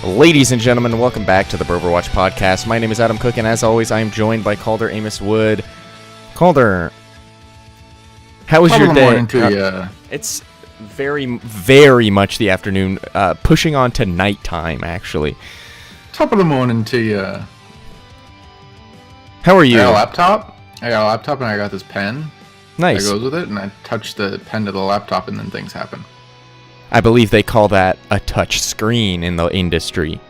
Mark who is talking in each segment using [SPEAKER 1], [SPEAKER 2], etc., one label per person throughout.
[SPEAKER 1] Ladies and gentlemen, welcome back to the Broverwatch Podcast. My name is Adam Cook, and as always, I am joined by Calder Amos Wood. Calder, how was your day? It's very, very much the afternoon, pushing on to nighttime, actually.
[SPEAKER 2] Top of the morning to you.
[SPEAKER 1] How are you?
[SPEAKER 2] I got a laptop and I got this pen.
[SPEAKER 1] Nice.
[SPEAKER 2] That goes with it, and I touch the pen to the laptop and then things happen.
[SPEAKER 1] I believe they call that a touch screen in the industry.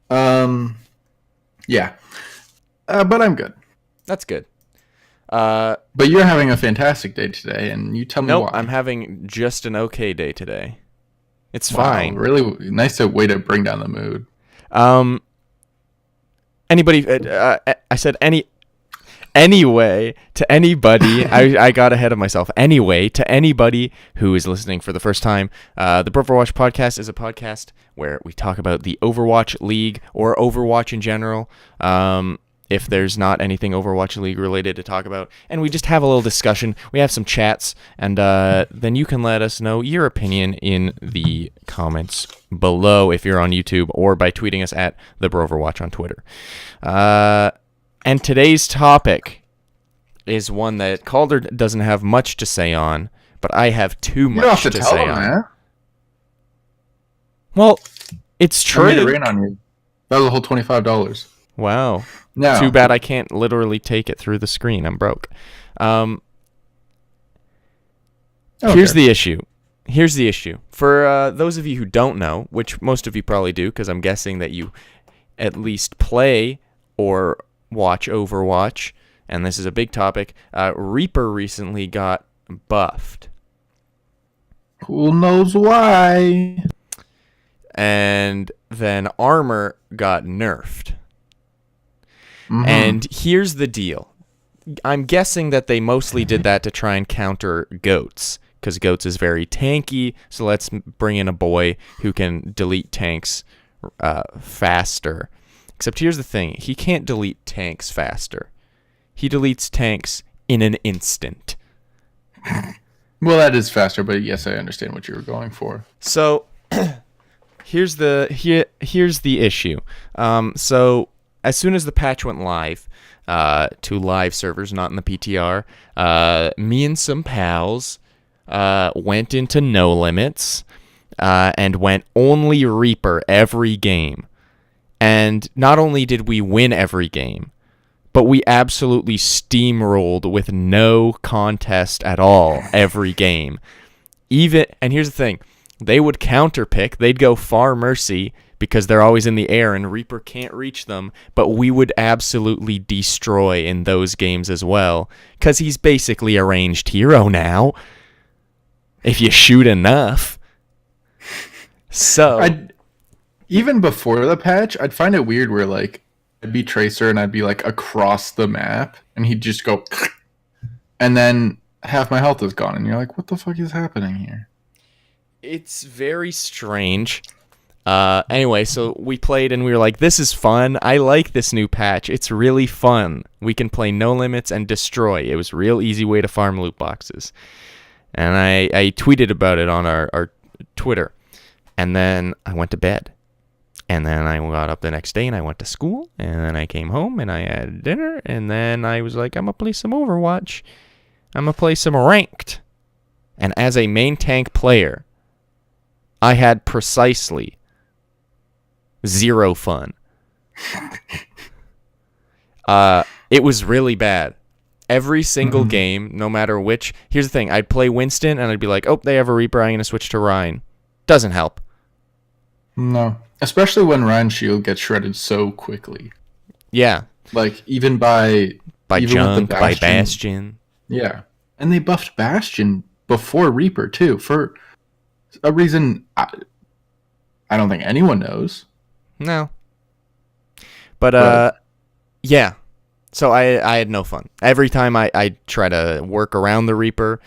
[SPEAKER 2] Yeah. But I'm good.
[SPEAKER 1] That's good.
[SPEAKER 2] But you're having a fantastic day today, and you tell me why.
[SPEAKER 1] Nope, I'm having just an okay day today. It's fine.
[SPEAKER 2] Really nice way to bring down the mood.
[SPEAKER 1] Anyway, to anybody, I got ahead of myself. Anyway, to anybody who is listening for the first time, the Broverwatch Podcast is a podcast where we talk about the Overwatch League or Overwatch in general. If there's not anything Overwatch League related to talk about, and we just have a little discussion. We have some chats, and then you can let us know your opinion in the comments below if you're on YouTube, or by tweeting us at the Broverwatch on Twitter. And today's topic is one that Calder doesn't have much to say on, but I have too much to say on. Man. Well, it's true.
[SPEAKER 2] I made it rain on you. That was a whole $25.
[SPEAKER 1] Wow.
[SPEAKER 2] No.
[SPEAKER 1] Too bad I can't literally take it through the screen. I'm broke.
[SPEAKER 2] Okay.
[SPEAKER 1] Here's the issue. For those of you who don't know, which most of you probably do, because I'm guessing that you at least play or watch Overwatch, and this is a big topic, Reaper recently got buffed.
[SPEAKER 2] Who knows why?
[SPEAKER 1] And then Armor got nerfed.
[SPEAKER 2] Mm-hmm.
[SPEAKER 1] And here's the deal. I'm guessing that they mostly did that to try and counter Goats, because Goats is very tanky, so let's bring in a boy who can delete tanks faster. Except here's the thing. He can't delete tanks faster. He deletes tanks in an instant.
[SPEAKER 2] Well, that is faster, but yes, I understand what you were going for.
[SPEAKER 1] So, here's the issue. So, as soon as the patch went live, to live servers, not in the PTR, me and some pals went into no limits and went only Reaper every game. And not only did we win every game, but we absolutely steamrolled with no contest at all every game. And here's the thing, they would counterpick, they'd go far Mercy because they're always in the air and Reaper can't reach them, but we would absolutely destroy in those games as well, because he's basically a ranged hero now, if you shoot enough. So...
[SPEAKER 2] Even before the patch, I'd find it weird where, like, I'd be Tracer and I'd be, like, across the map, and he'd just go, and then half my health is gone, and you're like, what the fuck is happening here?
[SPEAKER 1] It's very strange. Anyway, so we played, and we were like, this is fun. I like this new patch. It's really fun. We can play no limits and destroy. It was a real easy way to farm loot boxes. And I tweeted about it on our Twitter, and then I went to bed. And then I got up the next day and I went to school, and then I came home and I had dinner, and then I was like, I'm going to play some Overwatch. I'm going to play some ranked. And as a main tank player, I had precisely 0 fun. It was really bad. Every single game, no matter which. Here's the thing. I'd play Winston and I'd be like, oh, they have a Reaper. I'm going to switch to Ryan. Doesn't help.
[SPEAKER 2] No. Especially when Ryan's shield gets shredded so quickly.
[SPEAKER 1] Yeah.
[SPEAKER 2] Like, even by
[SPEAKER 1] Junk, by Bastion.
[SPEAKER 2] Yeah. And they buffed Bastion before Reaper, too, for a reason I don't think anyone knows.
[SPEAKER 1] No. But yeah. So I had no fun. Every time I try to work around the Reaper,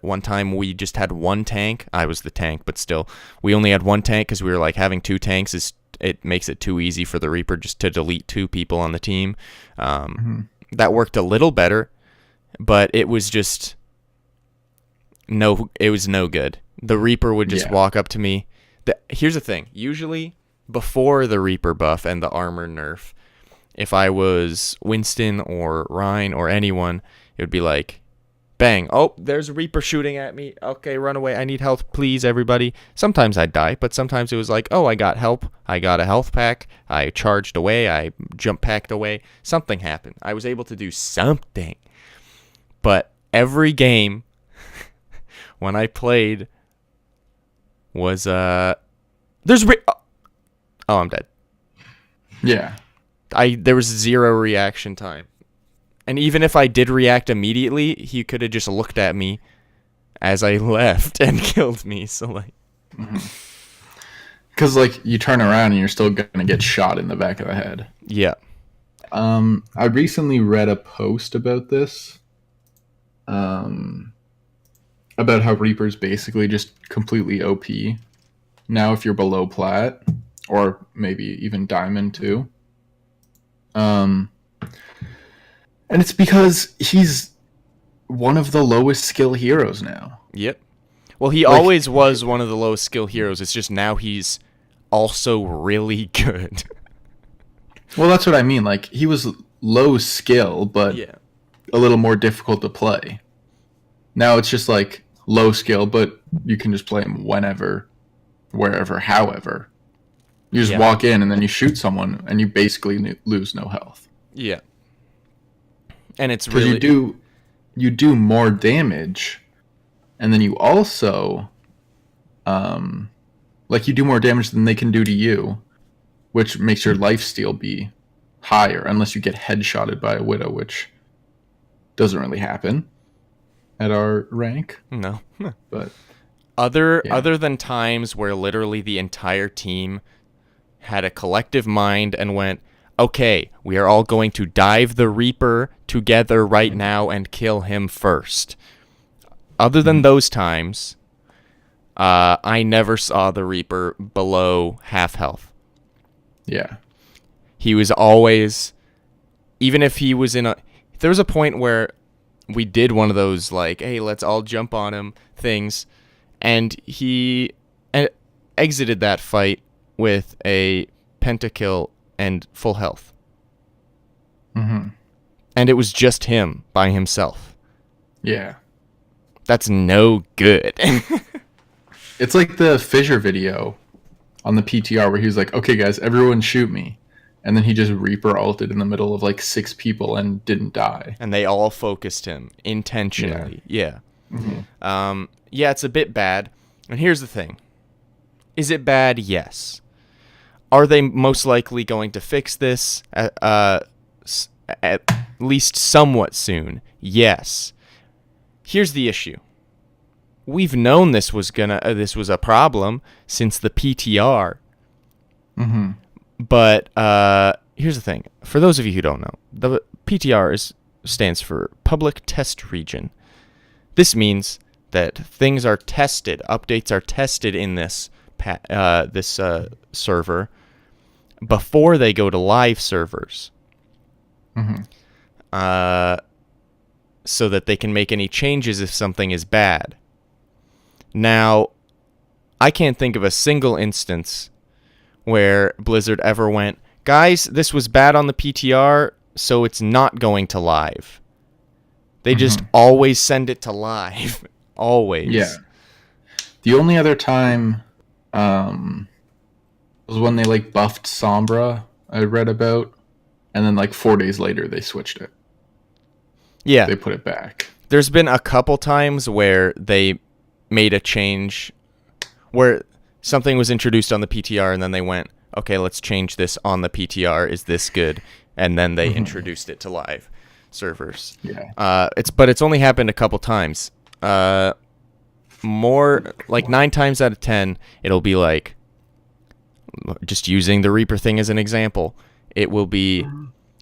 [SPEAKER 1] one time we just had one tank. I was the tank, but still, we only had one tank because we were like, having 2 tanks it makes it too easy for the Reaper just to delete 2 people on the team. That worked a little better, but it was just it was no good. The Reaper would just walk up to me. Here's the thing. Usually, before the Reaper buff and the armor nerf, if I was Winston or Ryan or anyone, it would be like, bang, oh, there's a Reaper shooting at me. Okay, run away. I need health, please, everybody. Sometimes I'd die, but sometimes it was like, oh, I got help. I got a health pack. I charged away. I jump packed away. Something happened. I was able to do something. But every game when I played was, I'm dead.
[SPEAKER 2] Yeah.
[SPEAKER 1] There was 0 reaction time. And even if I did react immediately, he could have just looked at me as I left and killed me. So, like...
[SPEAKER 2] Because, like, you turn around and you're still going to get shot in the back of the head.
[SPEAKER 1] Yeah.
[SPEAKER 2] I recently read a post about this. About how Reaper's basically just completely OP. Now if you're below plat, or maybe even diamond too. And it's because he's one of the lowest skill heroes now.
[SPEAKER 1] Yep. Well, he always was one of the lowest skill heroes. It's just now he's also really good.
[SPEAKER 2] Well, that's what I mean. Like, he was low skill, but a little more difficult to play. Now it's just like low skill, but you can just play him whenever, wherever, however. You just walk in and then you shoot someone and you basically lose no health.
[SPEAKER 1] Yeah. And it's really...
[SPEAKER 2] you do more damage, and then you also you do more damage than they can do to you, which makes your lifesteal be higher unless you get headshotted by a Widow, which doesn't really happen at our rank.
[SPEAKER 1] No.
[SPEAKER 2] But
[SPEAKER 1] other than times where literally the entire team had a collective mind and went, okay, we are all going to dive the Reaper together right now and kill him first. Other than those times, I never saw the Reaper below half health.
[SPEAKER 2] Yeah.
[SPEAKER 1] He was always, even if he was there was a point where we did one of those, like, hey, let's all jump on him things, and he exited that fight with a pentakill and full health.
[SPEAKER 2] Mm-hmm.
[SPEAKER 1] And it was just him by himself.
[SPEAKER 2] Yeah.
[SPEAKER 1] That's no good.
[SPEAKER 2] It's like the Fissure video on the PTR where he was like, okay, guys, everyone shoot me. And then he just Reaper ulted in the middle of like 6 people and didn't die.
[SPEAKER 1] And they all focused him intentionally. Yeah.
[SPEAKER 2] Mm-hmm.
[SPEAKER 1] Yeah, it's a bit bad. And here's the thing. Is it bad? Yes. Are they most likely going to fix this at least somewhat soon? Yes. Here's the issue. We've known this was a problem since the PTR.
[SPEAKER 2] Mm-hmm.
[SPEAKER 1] But here's the thing. For those of you who don't know, the PTR stands for Public Test Region. This means that things are tested, updates are tested in this server before they go to live servers.
[SPEAKER 2] Mm-hmm.
[SPEAKER 1] So that they can make any changes if something is bad. Now, I can't think of a single instance where Blizzard ever went, guys, this was bad on the PTR, so it's not going to live. They just always send it to live. Always.
[SPEAKER 2] Yeah. The only other time was when they like buffed Sombra, I read about, and then like 4 days later they switched it.
[SPEAKER 1] Yeah.
[SPEAKER 2] They put it back.
[SPEAKER 1] There's been a couple times where they made a change where something was introduced on the PTR and then they went, okay, let's change this on the PTR. Is this good? And then they introduced it to live servers.
[SPEAKER 2] Yeah.
[SPEAKER 1] It's only happened a couple times. More like 9 times out of 10, it'll be like, just using the Reaper thing as an example, it will be,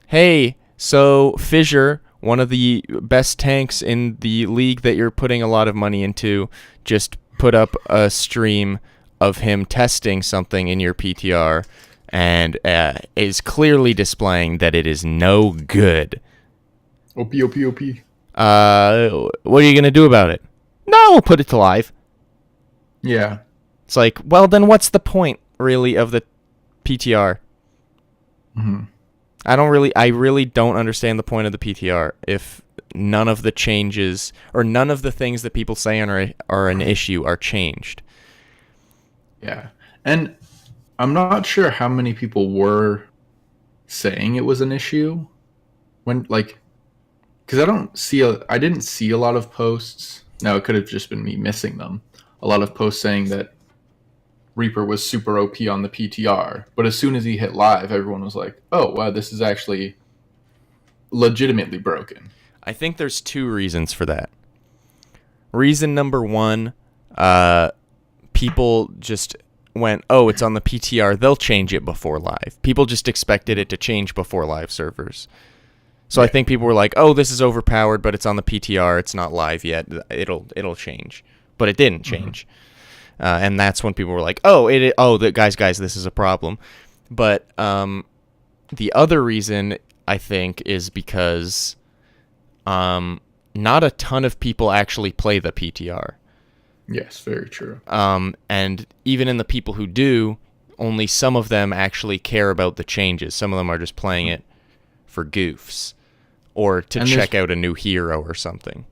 [SPEAKER 1] hey, so Fissure, one of the best tanks in the league that you're putting a lot of money into, just put up a stream of him testing something in your PTR and is clearly displaying that it is no good.
[SPEAKER 2] OP.
[SPEAKER 1] What are you going to do about it? No, we'll put it to live.
[SPEAKER 2] Yeah.
[SPEAKER 1] It's like, well, then what's the point, really, of the PTR?
[SPEAKER 2] Mm-hmm.
[SPEAKER 1] I really don't understand the point of the PTR if none of the changes or none of the things that people say are an issue are changed.
[SPEAKER 2] Yeah. And I'm not sure how many people were saying it was an issue when, like, because I didn't see a lot of posts. Now, it could have just been me missing them. A lot of posts saying that Reaper was super OP on the PTR, but as soon as he hit live, everyone was like, "Oh, wow, this is actually legitimately broken."
[SPEAKER 1] I think there's two reasons for that. Reason number one, people just went, "Oh, it's on the PTR, they'll change it before live." People just expected it to change before live servers. So I think people were like, "Oh, this is overpowered, but it's on the PTR, it's not live yet. It'll change." But it didn't change. And that's when people were like, guys, this is a problem. But the other reason, I think, is because not a ton of people actually play the PTR.
[SPEAKER 2] Yes, very true.
[SPEAKER 1] And even in the people who do, only some of them actually care about the changes. Some of them are just playing it for goofs or to check out a new hero or something.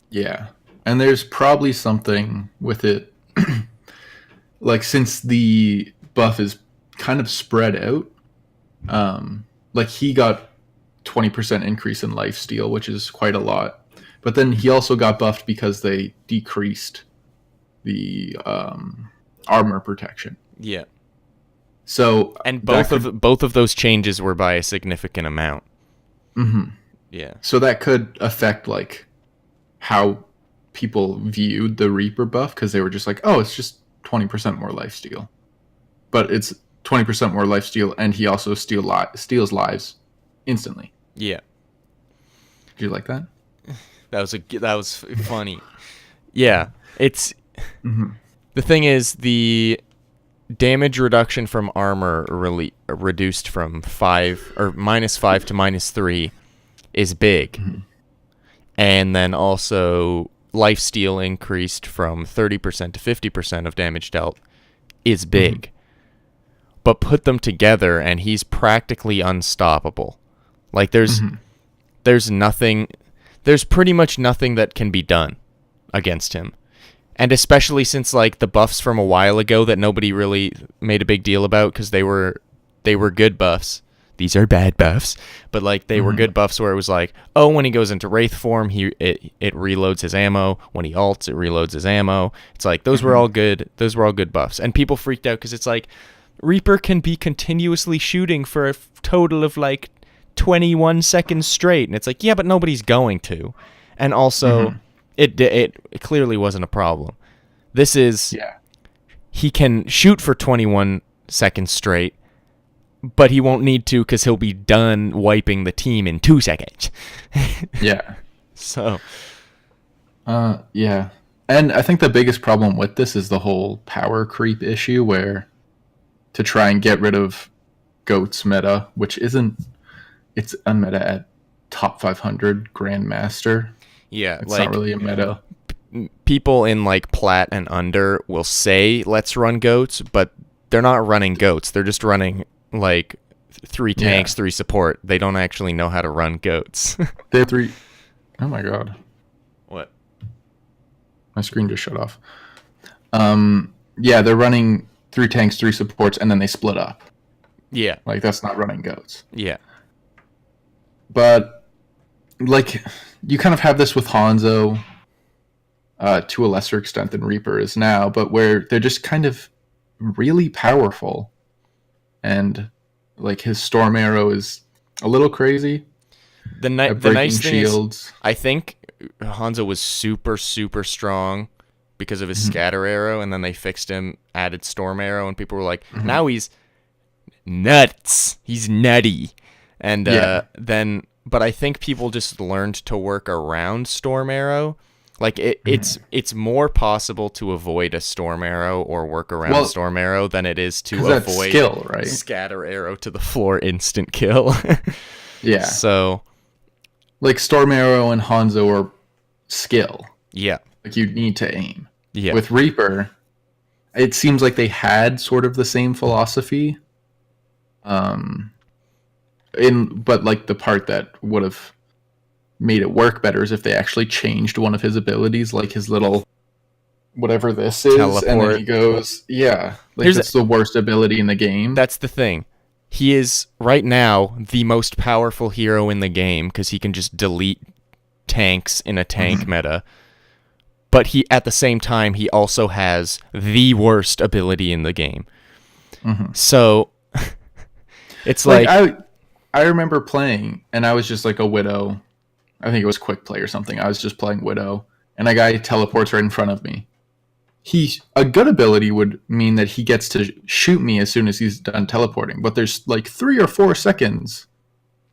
[SPEAKER 1] Yeah.
[SPEAKER 2] And there's probably something with it. Like, since the buff is kind of spread out, like, he got 20% increase in lifesteal, which is quite a lot. But then he also got buffed because they decreased the armor protection.
[SPEAKER 1] Yeah.
[SPEAKER 2] So
[SPEAKER 1] and both of those changes were by a significant amount.
[SPEAKER 2] Mm-hmm.
[SPEAKER 1] Yeah.
[SPEAKER 2] So that could affect, like, how people viewed the Reaper buff, because they were just like, "Oh, it's just 20% more lifesteal," but it's 20% more lifesteal, and he also steals lives instantly.
[SPEAKER 1] Yeah.
[SPEAKER 2] Did you like that?
[SPEAKER 1] That was funny. Yeah, it's the thing is the damage reduction from armor reduced from -5 to -3 is big, and then also lifesteal increased from 30% to 50% of damage dealt is big. But put them together and he's practically unstoppable. Like there's pretty much nothing that can be done against him. And especially since, like, the buffs from a while ago that nobody really made a big deal about because they were good buffs. These are bad buffs, but, like, they were good buffs where it was like, oh, when he goes into Wraith form, it reloads his ammo. When he ults, it reloads his ammo. It's like those were all good. Those were all good buffs, and people freaked out because it's like Reaper can be continuously shooting for a total of like 21 seconds straight, and it's like, yeah, but nobody's going to, and also it clearly wasn't a problem. This is he can shoot for 21 seconds straight. But he won't need to because he'll be done wiping the team in 2 seconds.
[SPEAKER 2] Yeah.
[SPEAKER 1] So.
[SPEAKER 2] Yeah. And I think the biggest problem with this is the whole power creep issue, where to try and get rid of GOAT's meta, which it's a meta at top 500 Grandmaster.
[SPEAKER 1] Yeah.
[SPEAKER 2] It's not really a meta.
[SPEAKER 1] People in, like, plat and under will say, let's run GOATs, but they're not running GOATs. They're just running, like, 3 tanks, 3 support. They don't actually know how to run GOATs.
[SPEAKER 2] They have 3. Oh my god.
[SPEAKER 1] What?
[SPEAKER 2] My screen just shut off. Yeah, they're running 3 tanks, 3 supports, and then they split up.
[SPEAKER 1] Yeah.
[SPEAKER 2] Like, that's not running GOATs.
[SPEAKER 1] Yeah.
[SPEAKER 2] But, like, you kind of have this with Hanzo, to a lesser extent than Reaper is now, but where they're just kind of really powerful. And, like, his Storm Arrow is a little crazy.
[SPEAKER 1] The nice thing is, I think Hanzo was super, super strong because of his Scatter Arrow, and then they fixed him, added Storm Arrow, and people were like, now he's nuts. He's nutty. And but I think people just learned to work around Storm Arrow. Like, it's more possible to avoid a Storm Arrow or work around Storm Arrow than it is to avoid
[SPEAKER 2] skill, right?
[SPEAKER 1] Scatter Arrow to the floor instant kill.
[SPEAKER 2] Yeah.
[SPEAKER 1] So,
[SPEAKER 2] like, Storm Arrow and Hanzo are skill.
[SPEAKER 1] Yeah.
[SPEAKER 2] Like, you need to aim.
[SPEAKER 1] Yeah.
[SPEAKER 2] With Reaper, it seems like they had sort of the same philosophy. But like the part that would have made it work better is if they actually changed one of his abilities, like his little whatever this is,
[SPEAKER 1] Teleport.
[SPEAKER 2] and then he goes, yeah, like that's the worst ability in the game.
[SPEAKER 1] That's the thing. He is right now the most powerful hero in the game because he can just delete tanks in a tank meta. But he, at the same time, he also has the worst ability in the game. So it's like
[SPEAKER 2] I remember playing, and I was just like a Widow. I think it was Quick Play or something. I was just playing Widow, and a guy teleports right in front of me. A good ability would mean that he gets to shoot me as soon as he's done teleporting. But there's like 3 or 4 seconds.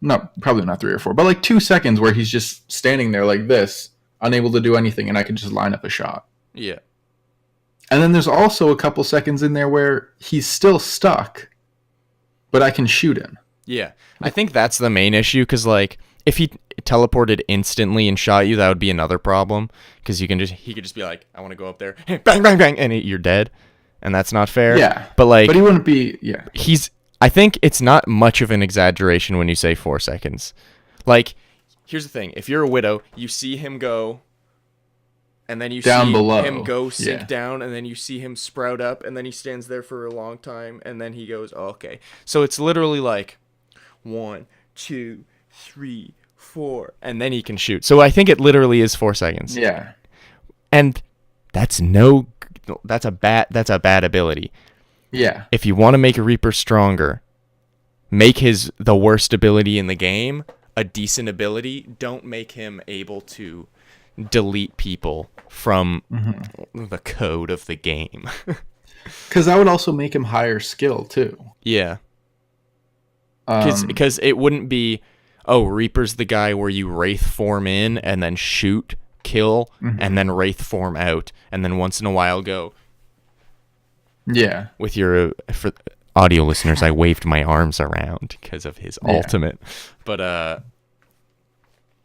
[SPEAKER 2] No, probably not 3 or 4, but like 2 seconds where he's just standing there like this, unable to do anything, and I can just line up a shot.
[SPEAKER 1] Yeah.
[SPEAKER 2] And then there's also a couple seconds in there where he's still stuck, but I can shoot him.
[SPEAKER 1] Yeah. I think that's the main issue, because like if he teleported instantly and shot you, that would be another problem, because he could just be like, I want to go up there, bang, bang, bang, and you're dead, and that's not fair.
[SPEAKER 2] Yeah.
[SPEAKER 1] But
[SPEAKER 2] he wouldn't be. Yeah.
[SPEAKER 1] I think it's not much of an exaggeration when you say 4 seconds. Like, here's the thing: if you're a Widow, you see him go, and then you
[SPEAKER 2] down
[SPEAKER 1] see
[SPEAKER 2] below.
[SPEAKER 1] him go sink down, and then you see him sprout up, and then he stands there for a long time, and then he goes, oh, okay. So it's literally like 1, 2, 3, 4, and then he can shoot. So I think it literally is 4 seconds.
[SPEAKER 2] Yeah.
[SPEAKER 1] And that's a bad ability.
[SPEAKER 2] Yeah.
[SPEAKER 1] If you want to make a Reaper stronger, make the worst ability in the game a decent ability. Don't make him able to delete people from the code of the game.
[SPEAKER 2] Because that would also make him higher skill too.
[SPEAKER 1] Yeah. Because it wouldn't be, Reaper's the guy where you Wraith form in and then shoot, kill, and then Wraith form out, and then once in a while go.
[SPEAKER 2] Yeah.
[SPEAKER 1] With your, for audio listeners, I waved my arms around because of his ultimate. But,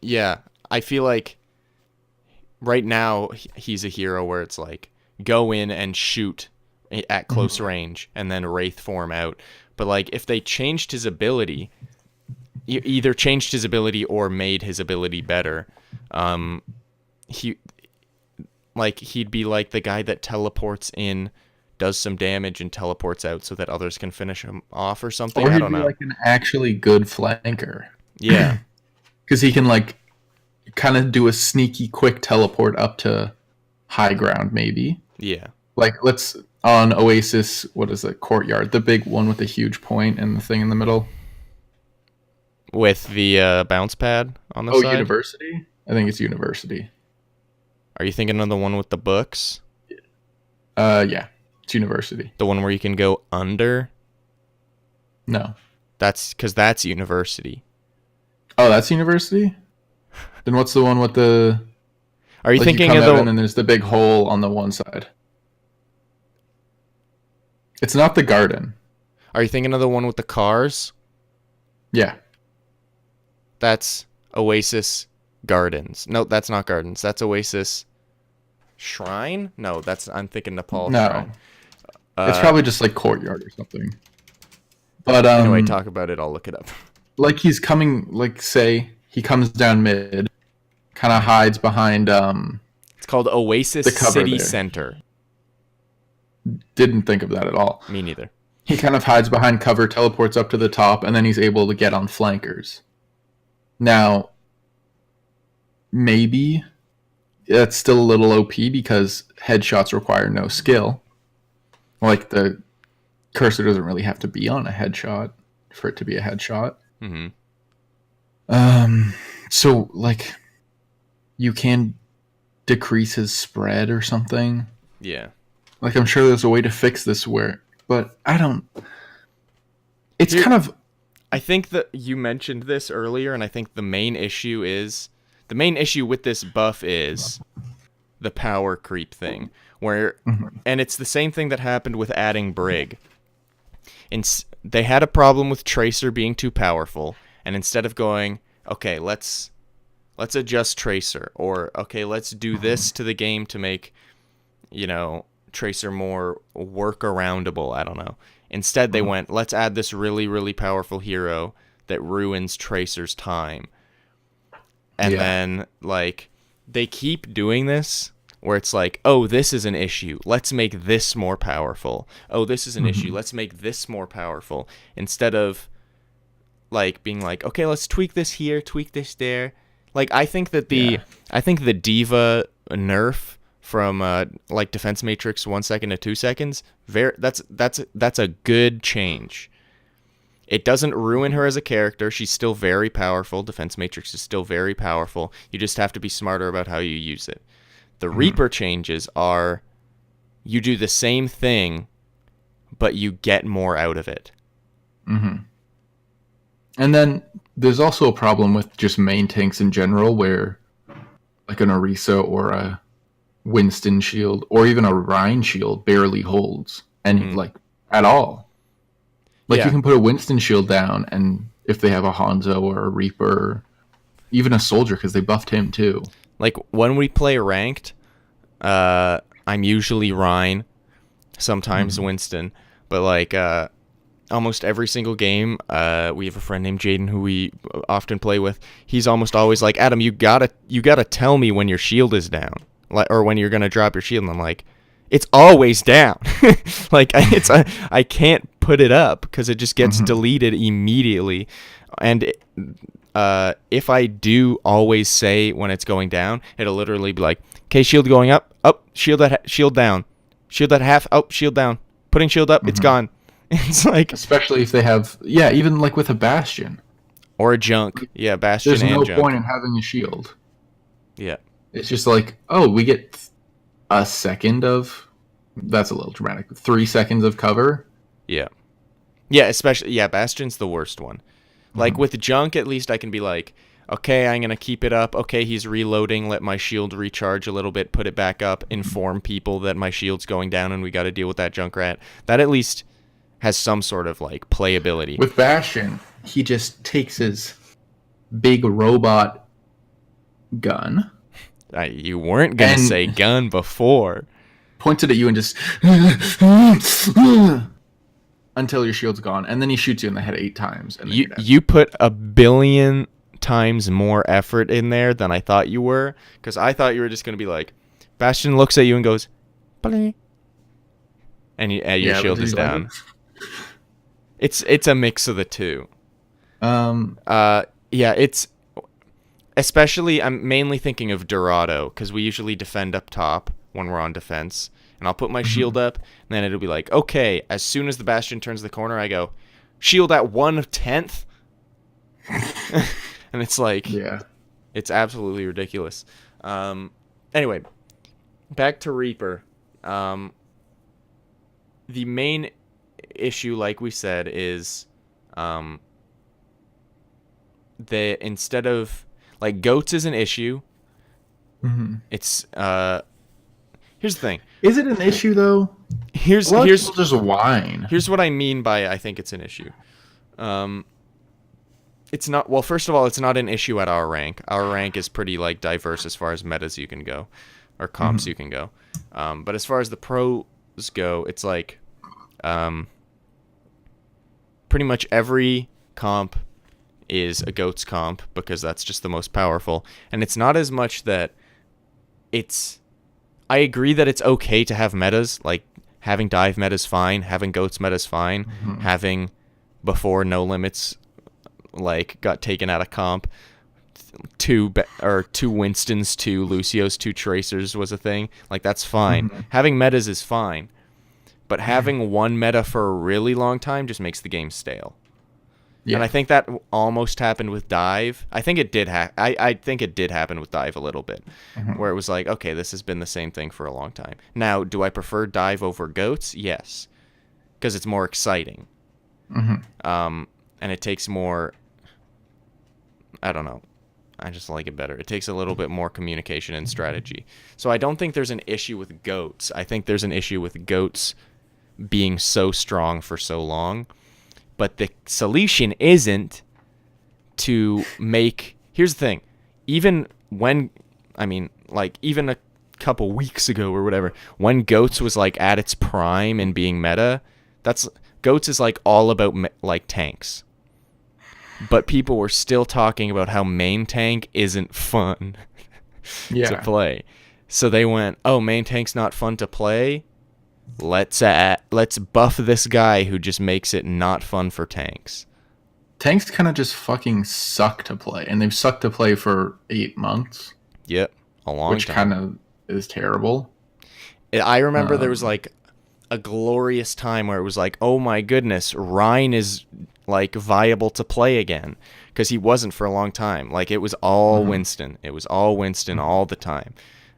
[SPEAKER 1] yeah, I feel like right now he's a hero where it's like, go in and shoot at close range and then Wraith form out. But like if they changed his ability, either changed his ability or made his ability better, he'd be like the guy that teleports in, does some damage and teleports out so that others can finish him off or something.
[SPEAKER 2] Or
[SPEAKER 1] I don't know.
[SPEAKER 2] Like an actually good flanker.
[SPEAKER 1] Yeah.
[SPEAKER 2] Because he can like kind of do a sneaky quick teleport up to high ground maybe.
[SPEAKER 1] Yeah.
[SPEAKER 2] Like let's on Oasis, what is it? Courtyard, the big one with the huge point and the thing in the middle.
[SPEAKER 1] With the bounce pad on the side?
[SPEAKER 2] Oh, University? I think it's University.
[SPEAKER 1] Are you thinking of the one with the books?
[SPEAKER 2] Yeah. It's University.
[SPEAKER 1] The one where you can go under?
[SPEAKER 2] No.
[SPEAKER 1] That's because that's University.
[SPEAKER 2] Oh, that's University? Then what's the one with the...
[SPEAKER 1] Are you thinking of
[SPEAKER 2] the... And then there's the big hole on the one side. It's not the garden.
[SPEAKER 1] Are you thinking of the one with the cars?
[SPEAKER 2] Yeah.
[SPEAKER 1] That's Oasis Gardens. No, that's not Gardens. That's Oasis Shrine? No, I'm thinking Nepal Shrine.
[SPEAKER 2] It's probably just like Courtyard or something. But
[SPEAKER 1] anyway, talk about it. I'll look it up.
[SPEAKER 2] Like he's coming, like say he comes down mid, kind of hides behind.
[SPEAKER 1] It's called Oasis City Center.
[SPEAKER 2] Didn't think of that at all.
[SPEAKER 1] Me neither.
[SPEAKER 2] He kind of hides behind cover, teleports up to the top, and then he's able to get on flankers. Now, maybe that's still a little OP because headshots require no skill. Like the cursor doesn't really have to be on a headshot for it to be a headshot. So like you can decrease his spread or something.
[SPEAKER 1] Yeah.
[SPEAKER 2] Like I'm sure there's a way to fix this but I don't. It's kind of.
[SPEAKER 1] I think that you mentioned this earlier, and I think the main issue with this buff is the power creep thing, and it's the same thing that happened with adding Brig. They had a problem with Tracer being too powerful, and instead of going, okay, let's adjust Tracer, or okay, let's do this to the game to make, Tracer more workaroundable. I don't know. Instead, they went, let's add this really, really powerful hero that ruins Tracer's time. And then, like, they keep doing this where it's like, oh, this is an issue. Let's make this more powerful. Oh, this is an issue. Let's make this more powerful. Instead of, like, being like, okay, let's tweak this here, tweak this there. Like, I think that the Diva nerf from like Defense Matrix 1 second to 2 seconds, that's a good change. It doesn't ruin her as a character. She's still very powerful. Defense Matrix is still very powerful. You just have to be smarter about how you use it. The Reaper changes are you do the same thing, but you get more out of it.
[SPEAKER 2] And then there's also a problem with just main tanks in general where like an Orisa or a Winston shield or even a Rhine shield barely holds any like at all. Like you can put a Winston shield down, and if they have a Hanzo or a Reaper, even a Soldier, because they buffed him too.
[SPEAKER 1] Like when we play ranked, I'm usually Rhine, sometimes Winston, but like almost every single game, we have a friend named Jaden who we often play with. He's almost always like, Adam, you gotta tell me when your shield is down, like, or when you're gonna drop your shield. And I'm like, it's always down. Like I can't put it up because it just gets deleted immediately. And if I do always say when it's going down, it'll literally be like, okay, shield going up, shield down, shield at half, shield down, putting shield up, it's gone. It's like,
[SPEAKER 2] especially if they have, even like with a Bastion
[SPEAKER 1] or a Junk, Bastion.
[SPEAKER 2] There's no
[SPEAKER 1] Junk.
[SPEAKER 2] point in having a shield.
[SPEAKER 1] Yeah,
[SPEAKER 2] it's just like, we get a second of. That's a little dramatic. 3 seconds of cover.
[SPEAKER 1] Yeah, especially Bastion's the worst one. Like with Junk, at least I can be like, okay, I'm gonna keep it up. Okay, he's reloading. Let my shield recharge a little bit. Put it back up. Inform people that my shield's going down, and we got to deal with that Junkrat. That at least has some sort of like playability.
[SPEAKER 2] With Bastion, he just takes his big robot gun.
[SPEAKER 1] You weren't gonna say gun before.
[SPEAKER 2] Pointed at you and just until your shield's gone, and then he shoots you in the head 8 times. And then
[SPEAKER 1] you put 1 billion times more effort in there than I thought you were, because I thought you were just gonna be like, Bastion looks at you and goes, Bling. And your shield is down. It's a mix of the two. It's especially, I'm mainly thinking of Dorado, because we usually defend up top when we're on defense, and I'll put my shield up, and then it'll be like, okay, as soon as the Bastion turns the corner, I go, shield at 1/10, and it's like, it's absolutely ridiculous. Anyway, back to Reaper. The main issue, like we said, is instead of, like, goats is an issue. It's here's the thing.
[SPEAKER 2] Is it an issue though?
[SPEAKER 1] Here's
[SPEAKER 2] just whine.
[SPEAKER 1] Here's what I mean by I think it's an issue. It's not, well, first of all, it's not an issue at our rank. Our rank is pretty like diverse as far as metas you can go, or comps you can go. But as far as the pros go, it's like pretty much every comp is a goat's comp, because that's just the most powerful. And it's not as much that I agree that it's okay to have metas, like having dive metas fine, having goats metas fine, having before No Limits like got taken out of comp, 2 Winstons, 2 Lucios, 2 Tracers was a thing. Like, that's fine. Having metas is fine. But having one meta for a really long time just makes the game stale. Yeah. And I think that almost happened with Dive. I think it did I think it did happen with Dive a little bit, where it was like, okay, this has been the same thing for a long time. Now, do I prefer Dive over Goats? Yes, because it's more exciting. And it takes more, I don't know, I just like it better. It takes a little bit more communication and strategy. So I don't think there's an issue with Goats. I think there's an issue with Goats being so strong for so long. But the solution isn't to make... Here's the thing. Even a couple weeks ago or whatever, when Goats was like at its prime and being meta. Goats is like all about like tanks, but people were still talking about how main tank isn't fun to play. So they went, oh, main tank's not fun to play. Let's buff this guy who just makes it not fun for tanks.
[SPEAKER 2] Tanks kind of just fucking suck to play, and they've sucked to play for 8 months.
[SPEAKER 1] Yep, a long time.
[SPEAKER 2] Which kind of is terrible.
[SPEAKER 1] I remember there was like a glorious time where it was like, oh my goodness, Rhine is like viable to play again, because he wasn't for a long time. Like it was all Winston. It was all Winston all the time,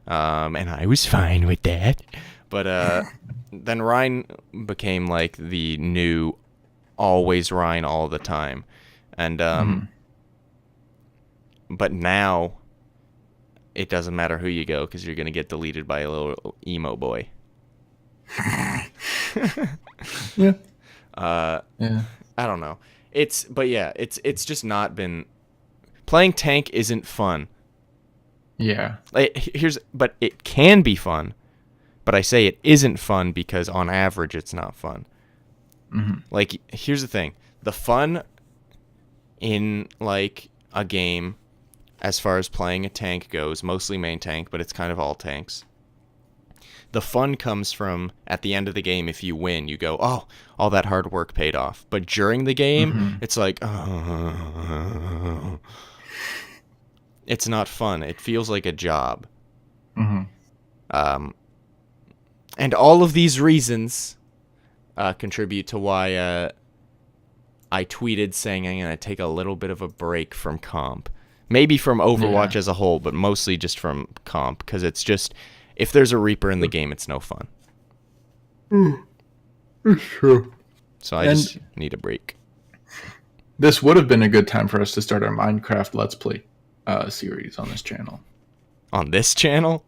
[SPEAKER 1] and I was fine with that. But then Rhine became like the new always Rhine all the time, and but now it doesn't matter who you go because you're gonna get deleted by a little emo boy.
[SPEAKER 2] Yeah.
[SPEAKER 1] Yeah. I don't know. It's just not been playing tank isn't fun.
[SPEAKER 2] Yeah.
[SPEAKER 1] But it can be fun. But I say it isn't fun because on average it's not fun.
[SPEAKER 2] Mm-hmm.
[SPEAKER 1] Like here's the thing. The fun in like a game as far as playing a tank goes, mostly main tank, but it's kind of all tanks. The fun comes from at the end of the game. If you win, you go, oh, all that hard work paid off. But during the game, it's like, it's not fun. It feels like a job. And all of these reasons contribute to why I tweeted saying I'm going to take a little bit of a break from comp. Maybe from Overwatch as a whole, but mostly just from comp, because it's just... If there's a Reaper in the game, it's no fun.
[SPEAKER 2] It's true.
[SPEAKER 1] So I just need a break.
[SPEAKER 2] This would have been a good time for us to start our Minecraft Let's Play series on this channel.
[SPEAKER 1] On this channel?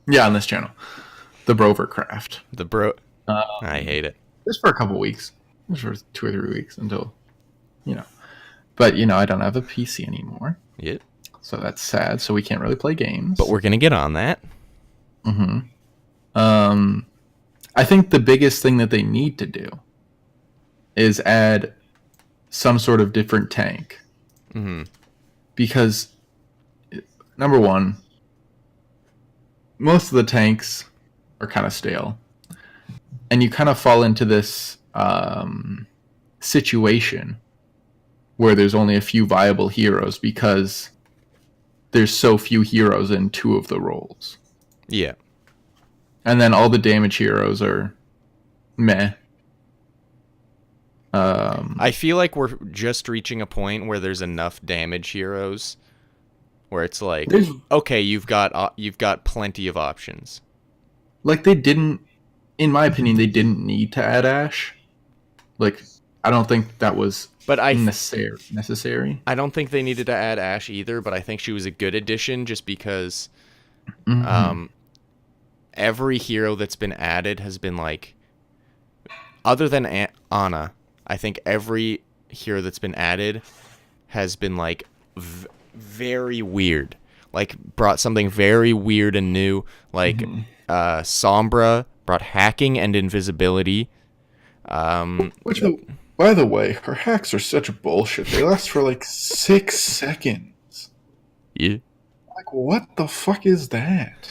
[SPEAKER 2] Yeah, on this channel. The Brovercraft.
[SPEAKER 1] I hate it.
[SPEAKER 2] Just for a couple weeks. Just for 2 or 3 weeks until, But, I don't have a PC anymore.
[SPEAKER 1] Yep.
[SPEAKER 2] So that's sad. So we can't really play games.
[SPEAKER 1] But we're going to get on that.
[SPEAKER 2] I think the biggest thing that they need to do is add some sort of different tank. Because, number one, most of the tanks are kind of stale. And you kind of fall into this situation where there's only a few viable heroes because there's so few heroes in 2 of the roles.
[SPEAKER 1] Yeah.
[SPEAKER 2] And then all the damage heroes are meh.
[SPEAKER 1] I feel like we're just reaching a point where there's enough damage heroes where it's like, okay, you've got plenty of options.
[SPEAKER 2] Like they didn't, in my opinion, they didn't need to add Ashe. Like, I don't think that was necessary.
[SPEAKER 1] I don't think they needed to add Ashe either, but I think she was a good addition just because every hero that's been added has been like, other than Ana, I think every hero that's been added has been like very weird. Like brought something very weird and new. Like Sombra brought hacking and invisibility.
[SPEAKER 2] Which, by the way, her hacks are such bullshit. They last for like 6 seconds.
[SPEAKER 1] Yeah.
[SPEAKER 2] Like, what the fuck is that?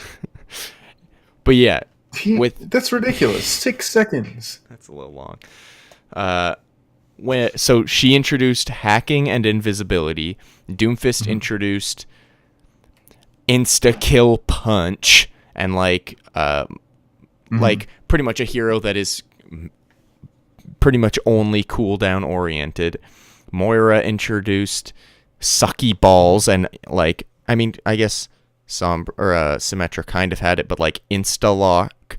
[SPEAKER 1] But yeah,
[SPEAKER 2] that's ridiculous. 6 seconds.
[SPEAKER 1] That's a little long. So she introduced hacking and invisibility. Doomfist introduced insta kill punch and like pretty much a hero that is pretty much only cooldown oriented. Moira introduced sucky balls and like, I mean, I guess Symmetra kind of had it, but like insta lock,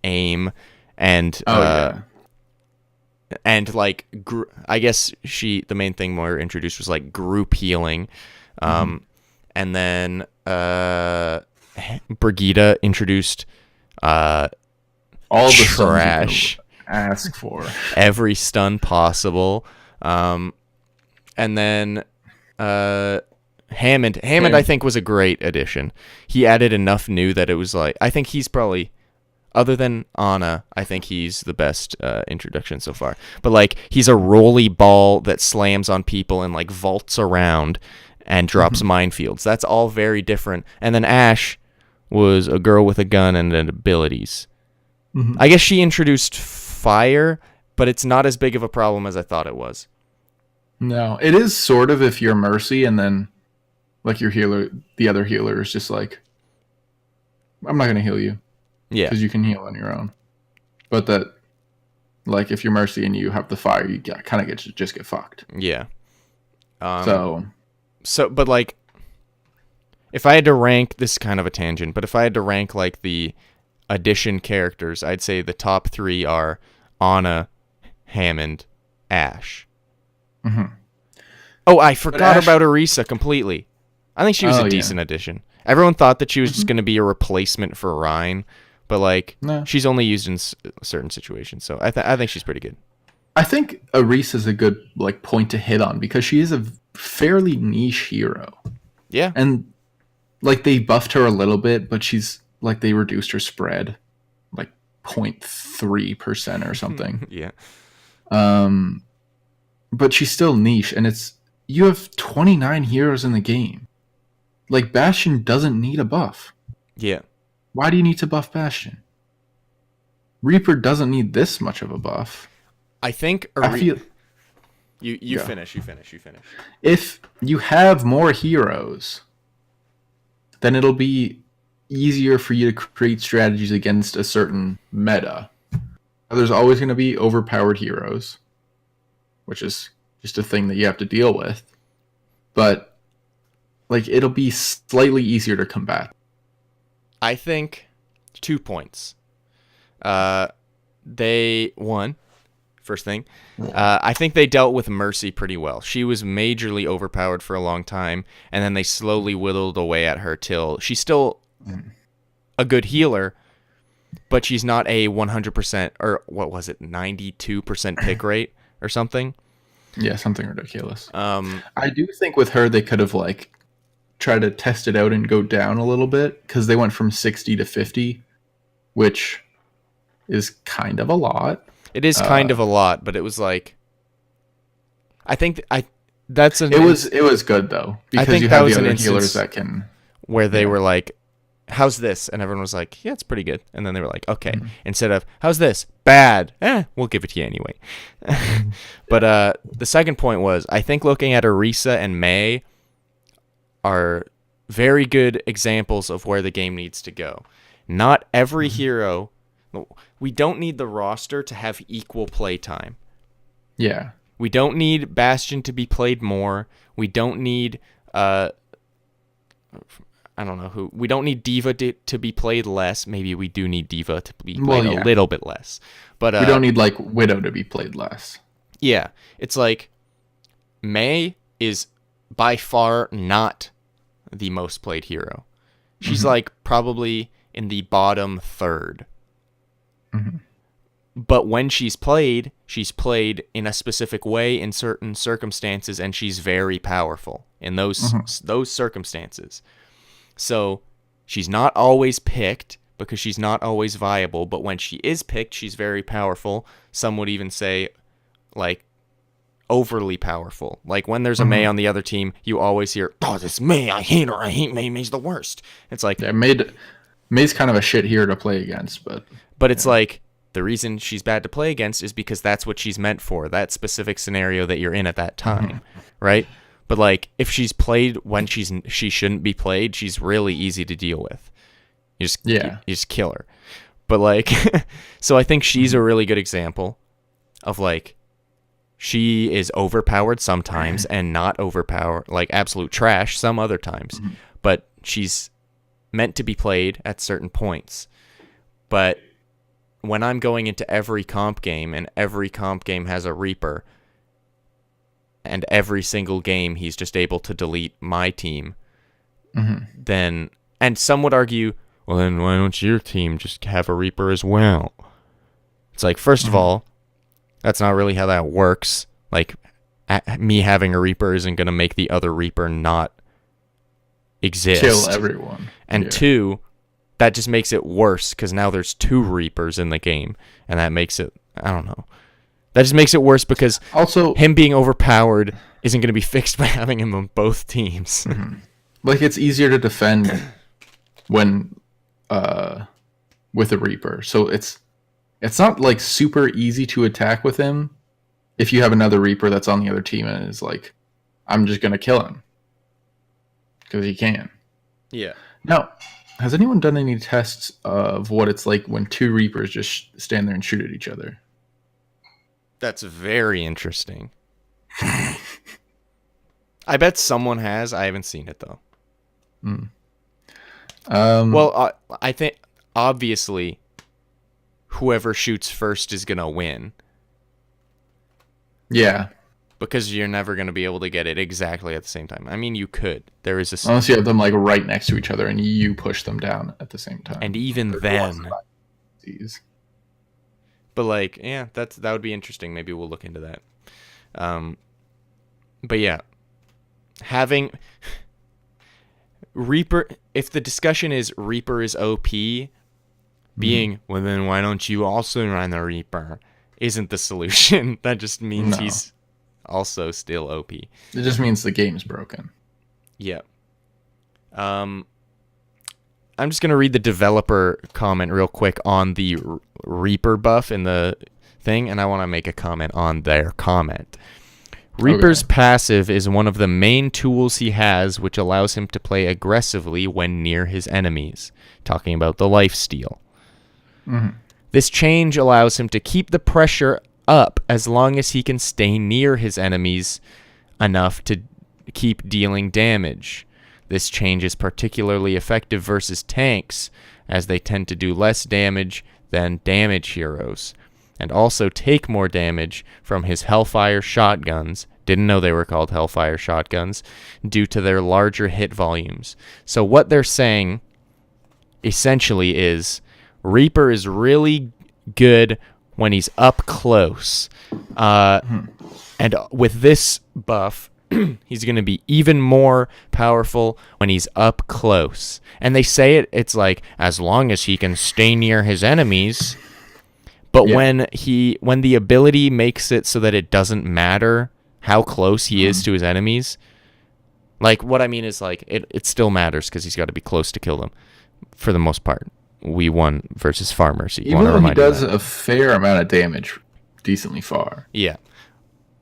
[SPEAKER 1] aim, and and like I guess the main thing Moira introduced was like group healing, and then Brigitte introduced
[SPEAKER 2] all the
[SPEAKER 1] trash.
[SPEAKER 2] Ask for
[SPEAKER 1] every stun possible, and then Hammond,
[SPEAKER 2] Okay.
[SPEAKER 1] I think, was a great addition. He added enough new that it was like, I think he's probably, other than Anna, I think he's the best introduction so far. But like, he's a rolly ball that slams on people and like vaults around and drops minefields. That's all very different. And then Ash was a girl with a gun and abilities. I guess she introduced fire, but it's not as big of a problem as I thought it was.
[SPEAKER 2] No, it is sort of if you're Mercy and then like your healer, the other healer is just like, I'm not going to heal you.
[SPEAKER 1] Yeah.
[SPEAKER 2] Because you can heal on your own. But that, like, if you're Mercy and you have the fire, you kind of just get fucked.
[SPEAKER 1] Yeah.
[SPEAKER 2] So,
[SPEAKER 1] but like, if I had to rank, this is kind of a tangent, but if I had to rank like the addition characters, I'd say the top 3 are Anna, Hammond, Ash. Oh, I forgot about Orisa completely. I think she was a decent addition. Everyone thought that she was just going to be a replacement for Rhine, but like, she's only used in certain situations, so I think she's pretty good.
[SPEAKER 2] I think Orisa is a good like point to hit on because she is a fairly niche hero.
[SPEAKER 1] Yeah.
[SPEAKER 2] And like they buffed her a little bit, but she's like they reduced her spread like 0.3% or something.
[SPEAKER 1] Yeah.
[SPEAKER 2] But she's still niche, and you have 29 heroes in the game. Like Bastion doesn't need a buff.
[SPEAKER 1] Yeah.
[SPEAKER 2] Why do you need to buff Bastion? Reaper doesn't need this much of a buff.
[SPEAKER 1] I think
[SPEAKER 2] I feel
[SPEAKER 1] you
[SPEAKER 2] Yeah.
[SPEAKER 1] finish.
[SPEAKER 2] If you have more heroes, then it'll be easier for you to create strategies against a certain meta. There's always going to be overpowered heroes, which is just a thing that you have to deal with. But like it'll be slightly easier to combat.
[SPEAKER 1] I think 2 points. First thing, I think they dealt with Mercy pretty well. She was majorly overpowered for a long time, and then they slowly whittled away at her till she's still a good healer, but she's not a 100% or what was it, 92% pick rate or something.
[SPEAKER 2] Yeah, something ridiculous.
[SPEAKER 1] I
[SPEAKER 2] do think with her they could have like tried to test it out and go down a little bit because they went from 60 to 50, which is kind of a lot.
[SPEAKER 1] It is kind of a lot, but it was like, it
[SPEAKER 2] was good though because you have the other healers that can
[SPEAKER 1] where they were like, how's this? And everyone was like, yeah, it's pretty good. And then they were like, okay. Instead of, how's this? Bad. We'll give it to you anyway. But the second point was, I think looking at Orisa and Mei are very good examples of where the game needs to go. Not every hero... We don't need the roster to have equal play time.
[SPEAKER 2] Yeah.
[SPEAKER 1] We don't need Bastion to be played more. We don't need... I don't know who. We don't need Diva to be played less. Maybe we do need Diva to be played a little bit less. But
[SPEAKER 2] we don't need like Widow to be played less.
[SPEAKER 1] Yeah, it's like Mei is by far not the most played hero. She's like probably in the bottom third. But when she's played in a specific way in certain circumstances, and she's very powerful in those circumstances. So she's not always picked because she's not always viable, but when she is picked, she's very powerful. Some would even say, like, overly powerful. Like, when there's a Mei on the other team, you always hear, oh, this Mei, I hate her, I hate Mei, Mei's the worst. It's like...
[SPEAKER 2] Yeah, Mei's kind of a shit hero to play against, but...
[SPEAKER 1] But it's like, the reason she's bad to play against is because that's what she's meant for, that specific scenario that you're in at that time, right? But like, if she's played when she shouldn't be played, she's really easy to deal with. You just kill her. But like, so I think she's a really good example of like, she is overpowered sometimes and not overpowered, like absolute trash some other times. But she's meant to be played at certain points. But when I'm going into every comp game and every comp game has a Reaper and every single game he's just able to delete my team, then, and some would argue, well, then why don't your team just have a Reaper as well? It's like, first of all, that's not really how that works. Like, me having a Reaper isn't going to make the other Reaper not exist.
[SPEAKER 2] Kill everyone.
[SPEAKER 1] And
[SPEAKER 2] Yeah.
[SPEAKER 1] 2, that just makes it worse because now there's 2 Reapers in the game, and that makes it, I don't know. That just makes it worse because
[SPEAKER 2] Also,
[SPEAKER 1] him being overpowered isn't going to be fixed by having him on both teams.
[SPEAKER 2] like, it's easier to defend when with a Reaper. So it's not like super easy to attack with him if you have another Reaper that's on the other team and is like, I'm just going to kill him because he can.
[SPEAKER 1] Yeah.
[SPEAKER 2] Now, has anyone done any tests of what it's like when 2 Reapers just stand there and shoot at each other?
[SPEAKER 1] That's very interesting. I bet someone has. I haven't seen it, though. Well, I think, obviously, whoever shoots first is going to win.
[SPEAKER 2] Yeah.
[SPEAKER 1] Because you're never going to be able to get it exactly at the same time. I mean, you could. There is a...
[SPEAKER 2] Unless you have them like right next to each other and you push them down at the same time.
[SPEAKER 1] And even then... But like, yeah, that would be interesting. Maybe we'll look into that. But yeah, having Reaper, if the discussion is Reaper is OP, being, well then why don't you also run the Reaper, isn't the solution. That just means he's also still OP.
[SPEAKER 2] It just means the game's broken.
[SPEAKER 1] Yeah. I'm just going to read the developer comment real quick on the Reaper buff in the thing, and I want to make a comment on their comment. Reaper's passive is one of the main tools he has, which allows him to play aggressively when near his enemies. Talking about the lifesteal. This change allows him to keep the pressure up as long as he can stay near his enemies enough to keep dealing damage. This change is particularly effective versus tanks, as they tend to do less damage than damage heroes, and also take more damage from his Hellfire shotguns. Didn't know they were called Hellfire shotguns, due to their larger hit volumes. So what they're saying, essentially, is Reaper is really good when he's up close. And with this buff, he's going to be even more powerful when he's up close. And they say it's like, as long as he can stay near his enemies. But when the ability makes it so that it doesn't matter how close he is to his enemies, like, what I mean is, like, it still matters because he's got to be close to kill them for the most part. We won versus Farmers.
[SPEAKER 2] Even though he does a fair amount of damage decently far.
[SPEAKER 1] Yeah.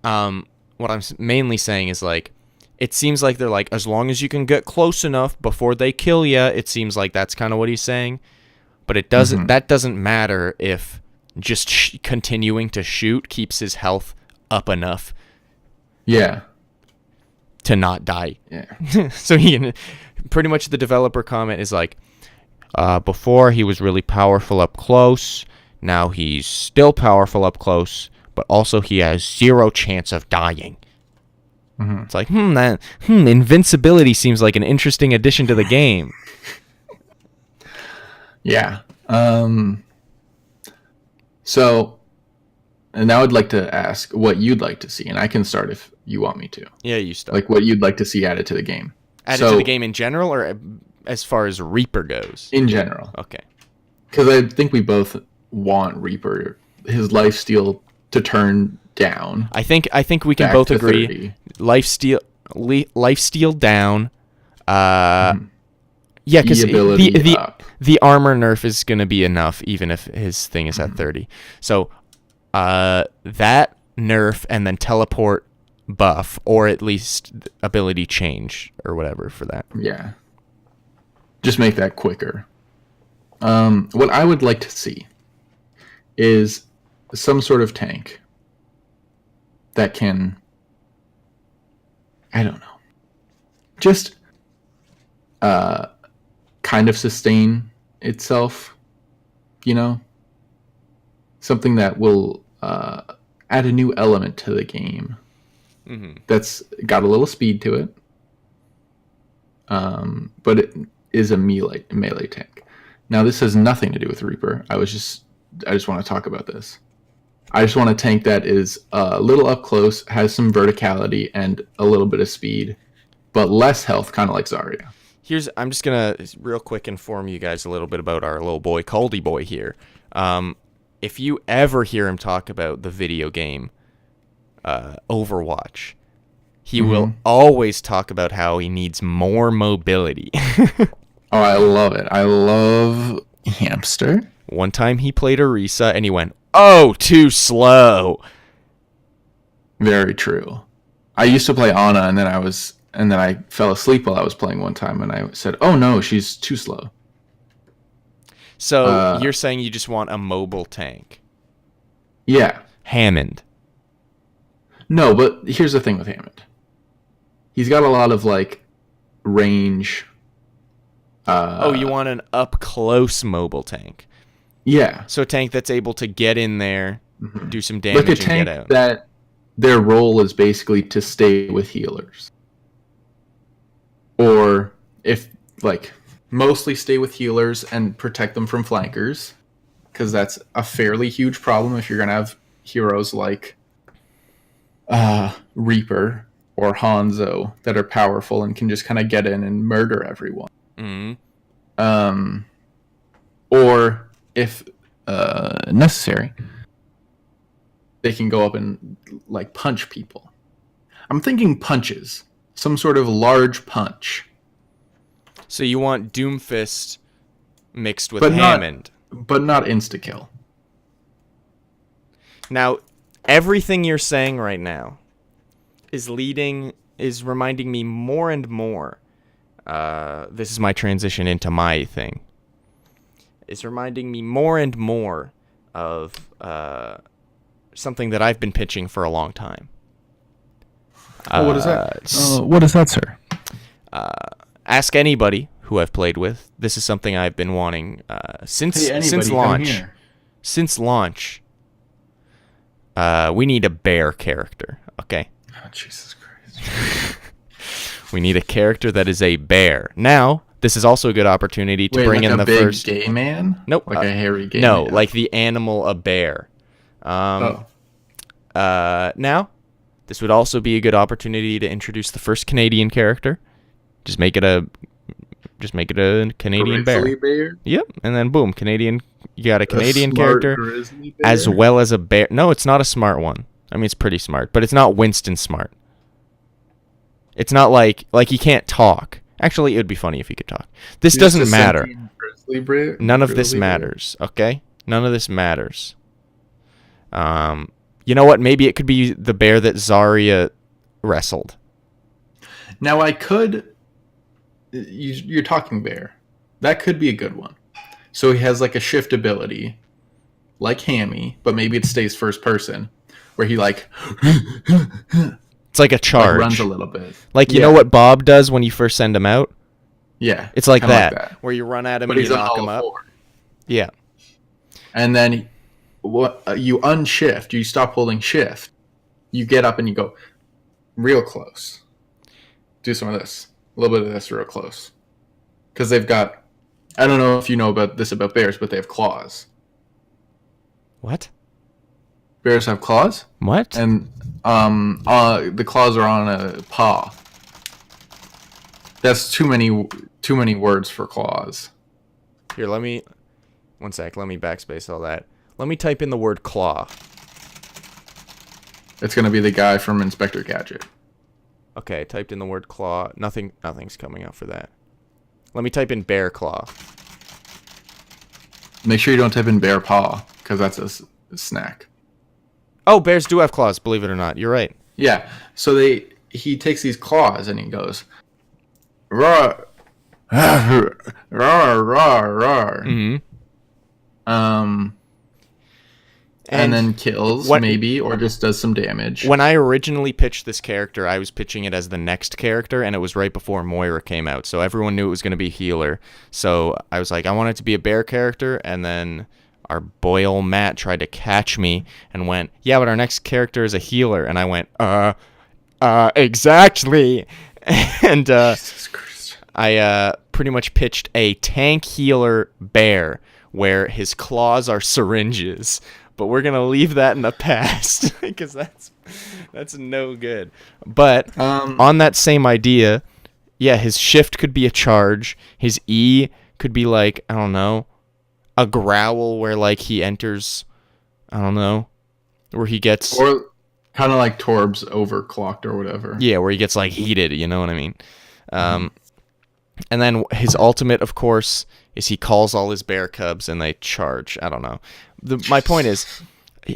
[SPEAKER 1] What I'm mainly saying is, like, it seems like they're like, as long as you can get close enough before they kill you, it seems like that's kind of what he's saying. But it doesn't. That doesn't matter if just continuing to shoot keeps his health up enough.
[SPEAKER 2] Yeah.
[SPEAKER 1] To not die.
[SPEAKER 2] Yeah.
[SPEAKER 1] So pretty much the developer comment is like, before he was really powerful up close. Now he's still powerful up close, but also he has 0 chance of dying. It's like, invincibility seems like an interesting addition to the game.
[SPEAKER 2] Yeah. So, and now I'd like to ask what you'd like to see, and I can start if you want me to.
[SPEAKER 1] Yeah, you start.
[SPEAKER 2] Like what you'd like to see added to the game.
[SPEAKER 1] Added to the game in general, or as far as Reaper goes?
[SPEAKER 2] In general.
[SPEAKER 1] Okay.
[SPEAKER 2] Because I think we both want Reaper, his lifesteal, to turn down.
[SPEAKER 1] I think we can both agree.
[SPEAKER 2] 30.
[SPEAKER 1] Lifesteal down. Yeah, because the armor nerf is going to be enough, even if his thing is at 30. So that nerf and then teleport buff, or at least ability change or whatever for that.
[SPEAKER 2] Yeah. Just make that quicker. What I would like to see is some sort of tank that can, I don't know, just kind of sustain itself, you know? Something that will add a new element to the game. That's got a little speed to it. But it is a melee tank. Now, this has nothing to do with Reaper. I just want to talk about this. I just want a tank that is a little up close, has some verticality and a little bit of speed, but less health, kind of like Zarya.
[SPEAKER 1] I'm just gonna real quick inform you guys a little bit about our little boy, Caldy boy here. If you ever hear him talk about the video game Overwatch, he will always talk about how he needs more mobility.
[SPEAKER 2] Oh, I love it. I love hamster.
[SPEAKER 1] One time he played Orisa and he went, "Oh, too slow."
[SPEAKER 2] Very true. I used to play Ana, and then I fell asleep while I was playing one time, and I said, "Oh no, she's too slow."
[SPEAKER 1] So you're saying you just want a mobile tank?
[SPEAKER 2] Yeah.
[SPEAKER 1] Hammond.
[SPEAKER 2] No, but here's the thing with Hammond. He's got a lot of like range.
[SPEAKER 1] You want an up close mobile tank?
[SPEAKER 2] Yeah.
[SPEAKER 1] So a tank that's able to get in there, do some damage,
[SPEAKER 2] like a tank
[SPEAKER 1] and get out.
[SPEAKER 2] That their role is basically to stay with healers. Or if like mostly stay with healers and protect them from flankers, because that's a fairly huge problem if you're gonna have heroes like Reaper or Hanzo that are powerful and can just kind of get in and murder everyone. Or if necessary, they can go up and like punch people. I'm thinking punches, some sort of large punch.
[SPEAKER 1] So you want Doomfist mixed with Hammond,
[SPEAKER 2] but not insta kill.
[SPEAKER 1] Now, everything you're saying right now is reminding me more and more. This is my transition into my thing. It's reminding me more and more of something that I've been pitching for a long time.
[SPEAKER 2] What is that? What is that, sir?
[SPEAKER 1] Ask anybody who I've played with. This is something I've been wanting since launch. Since launch, we need a bear character. Okay.
[SPEAKER 2] Oh, Jesus Christ.
[SPEAKER 1] We need a character that is a bear. Now, this is also a good opportunity to bring in the
[SPEAKER 2] big
[SPEAKER 1] first
[SPEAKER 2] gay man.
[SPEAKER 1] Nope.
[SPEAKER 2] Like a hairy gay.
[SPEAKER 1] No,
[SPEAKER 2] man.
[SPEAKER 1] like the animal a bear. Now, this would also be a good opportunity to introduce the first Canadian character. Just make it a Canadian bear. Yep, and then boom, Canadian. You got a Canadian character as well as a bear. No, it's not a smart one. I mean, it's pretty smart, but it's not Winston smart. It's not like he can't talk. Actually, it would be funny if he could talk. This doesn't matter. None of this matters, okay? None of this matters. You know what? Maybe it could be the bear that Zarya wrestled.
[SPEAKER 2] Now, you're talking bear. That could be a good one. So he has like a shift ability, like Hammy, but maybe it stays first person, where he like...
[SPEAKER 1] It's like a charge.
[SPEAKER 2] Like runs a little bit.
[SPEAKER 1] Like, you know what Bob does when you first send him out?
[SPEAKER 2] Yeah.
[SPEAKER 1] It's like that, where you run at him and you knock him up. Yeah.
[SPEAKER 2] And then you unshift. You stop holding shift. You get up and you go real close. Do some of this. A little bit of this real close. Because they've got... I don't know if you know about bears, but they have claws.
[SPEAKER 1] What?
[SPEAKER 2] Bears have claws?
[SPEAKER 1] What?
[SPEAKER 2] And the claws are on a paw. That's too many words for claws.
[SPEAKER 1] Here, one sec, let me backspace all that. Let me type in the word claw.
[SPEAKER 2] It's gonna be the guy from Inspector Gadget.
[SPEAKER 1] Okay, typed in the word claw. Nothing's coming up for that. Let me type in bear claw.
[SPEAKER 2] Make sure you don't type in bear paw, because that's a snack.
[SPEAKER 1] Oh, bears do have claws, believe it or not. You're right.
[SPEAKER 2] Yeah. So he takes these claws and he goes, roar, roar, roar, roar. And then kills, maybe, or just does some damage.
[SPEAKER 1] When I originally pitched this character, I was pitching it as the next character, and it was right before Moira came out, so everyone knew it was going to be healer. So I was like, I want it to be a bear character, and then our boy old Matt tried to catch me and went, yeah, but our next character is a healer. And I went, exactly. And
[SPEAKER 2] Jesus Christ.
[SPEAKER 1] I pretty much pitched a tank healer bear where his claws are syringes. But we're going to leave that in the past because that's no good. But on that same idea, Yeah, his shift could be a charge. His E could be like, I don't know, a growl where like he enters, I don't know, where he gets...
[SPEAKER 2] Or kind of like Torb's overclocked or whatever.
[SPEAKER 1] Yeah, where he gets like heated, you know what I mean? And then his ultimate, of course, is he calls all his bear cubs and they charge. I don't know. My point is,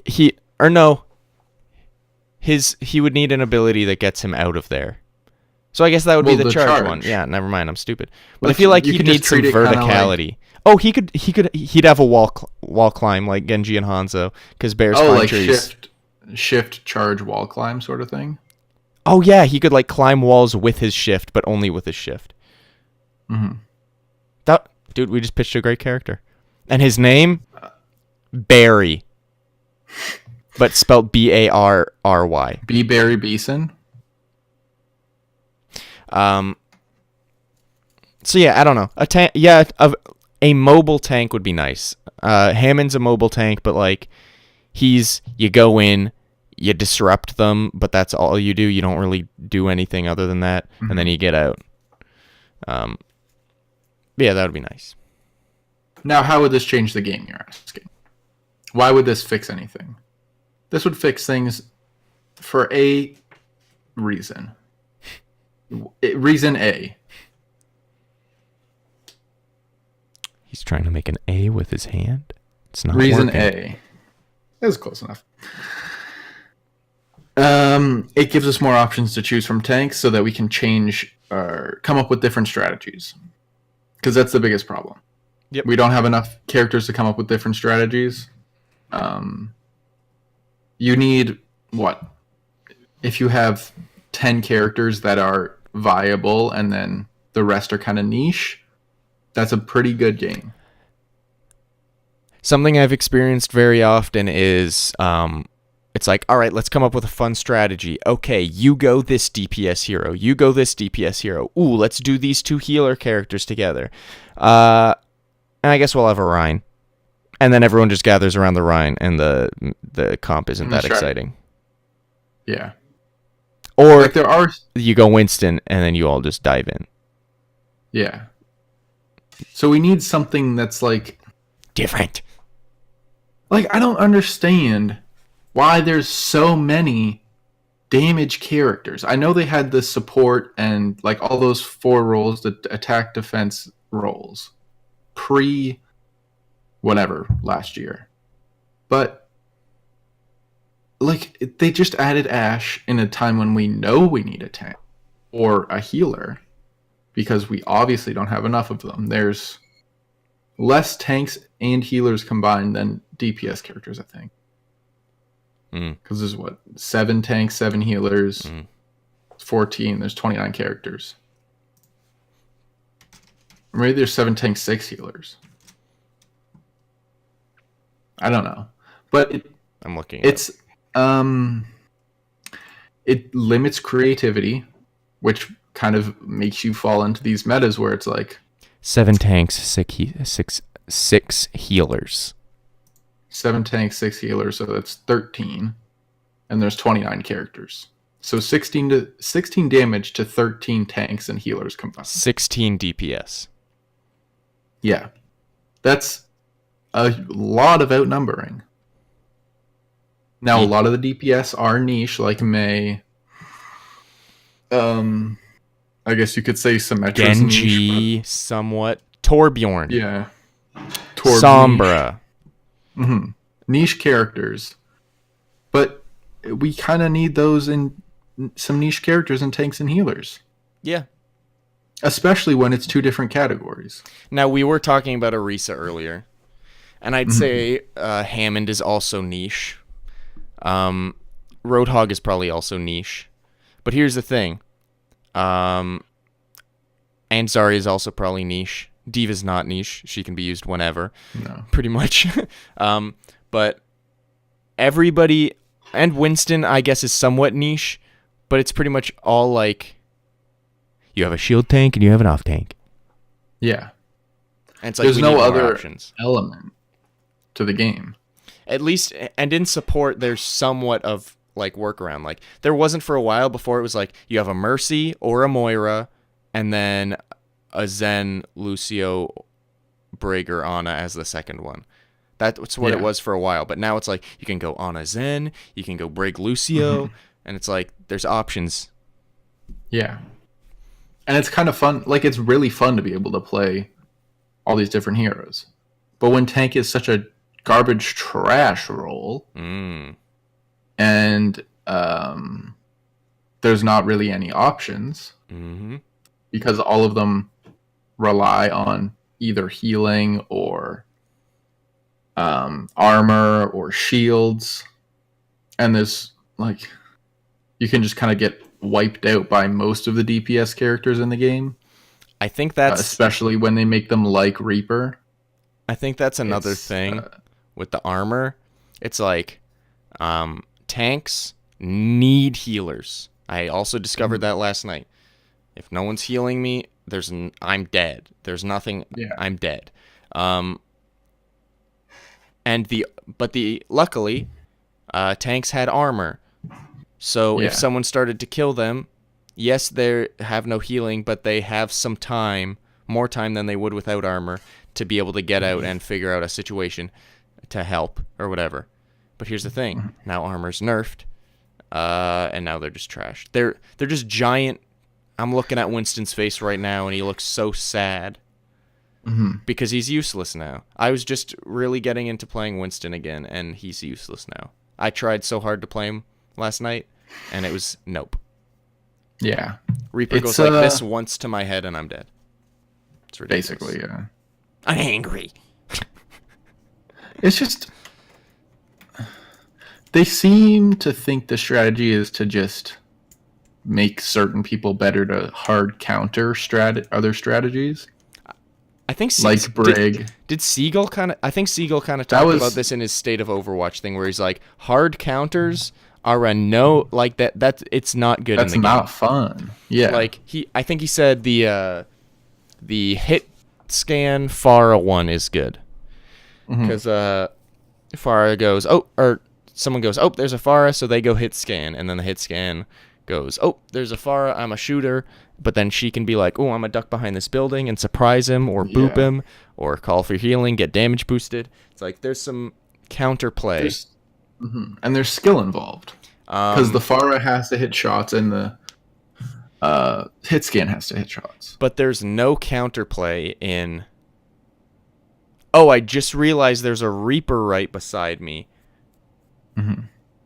[SPEAKER 1] he would need an ability that gets him out of there. So I guess that would be the charge one. Yeah, never mind. I'm stupid. But I feel like he'd need some verticality. Oh, he'd have a wall climb like Genji and Hanzo because bears climb
[SPEAKER 2] like
[SPEAKER 1] trees.
[SPEAKER 2] Shift, charge, wall climb sort of thing.
[SPEAKER 1] Oh yeah, he could like climb walls with his shift, but only with his shift. Dude, we just pitched a great character, and his name, Barry, but spelled Barry.
[SPEAKER 2] B. Barry Beeson.
[SPEAKER 1] So yeah, I don't know. A mobile tank would be nice. Hammond's a mobile tank, but like you go in, you disrupt them, but that's all you do. You don't really do anything other than that, and then you get out. Yeah, that would be nice.
[SPEAKER 2] Now, how would this change the game, you're asking? Why would this fix anything? This would fix things for a reason. Reason A.
[SPEAKER 1] He's trying to make an A with his hand. It's not
[SPEAKER 2] Reason
[SPEAKER 1] working.
[SPEAKER 2] A. That was close enough. It gives us more options to choose from tanks so that we can change or come up with different strategies. Because that's the biggest problem.
[SPEAKER 1] Yep.
[SPEAKER 2] We don't have enough characters to come up with different strategies. You need, what? If you have 10 characters that are viable and then the rest are kind of niche, that's a pretty good game.
[SPEAKER 1] Something I've experienced very often is it's like, all right, let's come up with a fun strategy. Okay, you go this DPS hero. You go this DPS hero. Ooh, let's do these two healer characters together. And I guess we'll have a Rhine. And then everyone just gathers around the Rhine, and the comp isn't that exciting.
[SPEAKER 2] Yeah.
[SPEAKER 1] Or
[SPEAKER 2] like there are...
[SPEAKER 1] you go Winston, and then you all just dive in.
[SPEAKER 2] Yeah. So we need something that's like...
[SPEAKER 1] different.
[SPEAKER 2] Like, I don't understand why there's so many damage characters. I know they had the support and like all those 4 roles, the attack defense roles, pre whatever last year. But like they just added Ashe in a time when we know we need a tank or a healer because we obviously don't have enough of them. There's less tanks and healers combined than DPS characters, I think. Because there's 7 tanks, 7 healers, 14. There's 29 characters. Or maybe there's 7 tanks, 6 healers. I don't know, but
[SPEAKER 1] I'm looking.
[SPEAKER 2] It's it limits creativity, which kind of makes you fall into these metas where it's like
[SPEAKER 1] 7 tanks, 6 healers.
[SPEAKER 2] 7 tanks, 6 healers, so that's 13. And there's 29 characters. So 16 damage to 13 tanks and healers combined.
[SPEAKER 1] 16 DPS.
[SPEAKER 2] Yeah. That's a lot of outnumbering. Now, a lot of the DPS are niche, like Mei. I guess you could say Symmetra's
[SPEAKER 1] Genji,
[SPEAKER 2] niche,
[SPEAKER 1] somewhat. Torbjorn.
[SPEAKER 2] Yeah.
[SPEAKER 1] Sombra.
[SPEAKER 2] Niche characters. But we kind of need those in some niche characters in tanks and healers.
[SPEAKER 1] Yeah.
[SPEAKER 2] Especially when it's 2 different categories.
[SPEAKER 1] Now, we were talking about Orisa earlier. And I'd say Hammond is also niche. Roadhog is probably also niche. But here's the thing. Anzari is also probably niche. Diva's not niche. She can be used whenever.
[SPEAKER 2] No.
[SPEAKER 1] Pretty much. But everybody... And Winston, I guess, is somewhat niche. But it's pretty much all like... You have a shield tank and you have an off tank.
[SPEAKER 2] Yeah.
[SPEAKER 1] And it's like
[SPEAKER 2] there's no other
[SPEAKER 1] options.
[SPEAKER 2] Element to the game.
[SPEAKER 1] At least, and in support, there's somewhat of like workaround. Like there wasn't for a while before. It was like you have a Mercy or a Moira, and then a Zen, Lucio, Brager, Ana as the second one. That's what it was for a while, but now it's like you can go Ana Zen, you can go Brig Lucio, and it's like there's options.
[SPEAKER 2] Yeah. And it's kind of fun. Like, it's really fun to be able to play all these different heroes. But when tank is such a garbage trash role, and there's not really any options, because all of them rely on either healing or armor or shields, and there's like you can just kind of get wiped out by most of the DPS characters in the game.
[SPEAKER 1] I think that's
[SPEAKER 2] especially when they make them like Reaper.
[SPEAKER 1] I think that's another thing with the armor. It's like tanks need healers. I also discovered that last night. If no one's healing me, I'm dead. There's nothing. Yeah. I'm dead. Luckily, tanks had armor. So if someone started to kill them, yes, they have no healing, but they have some time, more time than they would without armor, to be able to get out and figure out a situation to help or whatever. But here's the thing: now armor's nerfed, and now they're just trash. They're just giant. I'm looking at Winston's face right now, and he looks so sad because he's useless now. I was just really getting into playing Winston again, and he's useless now. I tried so hard to play him last night, and it was nope.
[SPEAKER 2] Yeah.
[SPEAKER 1] Reaper goes like this once to my head, and I'm dead. It's ridiculous.
[SPEAKER 2] Basically, yeah.
[SPEAKER 1] I'm angry.
[SPEAKER 2] It's just they seem to think the strategy is to just make certain people better to hard counter other strategies.
[SPEAKER 1] I think
[SPEAKER 2] like Brig.
[SPEAKER 1] Did Siegel kind of? I think Siegel kind of talked about this in his State of Overwatch thing, where he's like, hard counters are a no, like that. That's it's not good.
[SPEAKER 2] That's
[SPEAKER 1] in the
[SPEAKER 2] not
[SPEAKER 1] game.
[SPEAKER 2] Fun. Yeah.
[SPEAKER 1] Like I think he said the hit scan Pharah one is good because Pharah goes or someone goes there's a Pharah, so they go hit scan, and then the hit scan goes there's a Pharah, I'm a shooter, but then she can be like I'm gonna duck behind this building and surprise him or boop him or call for healing, get damage boosted. It's like there's some counterplay.
[SPEAKER 2] And there's skill involved because the Pharah has to hit shots and the hit scan has to hit shots.
[SPEAKER 1] But there's no counterplay in... I just realized there's a Reaper right beside me.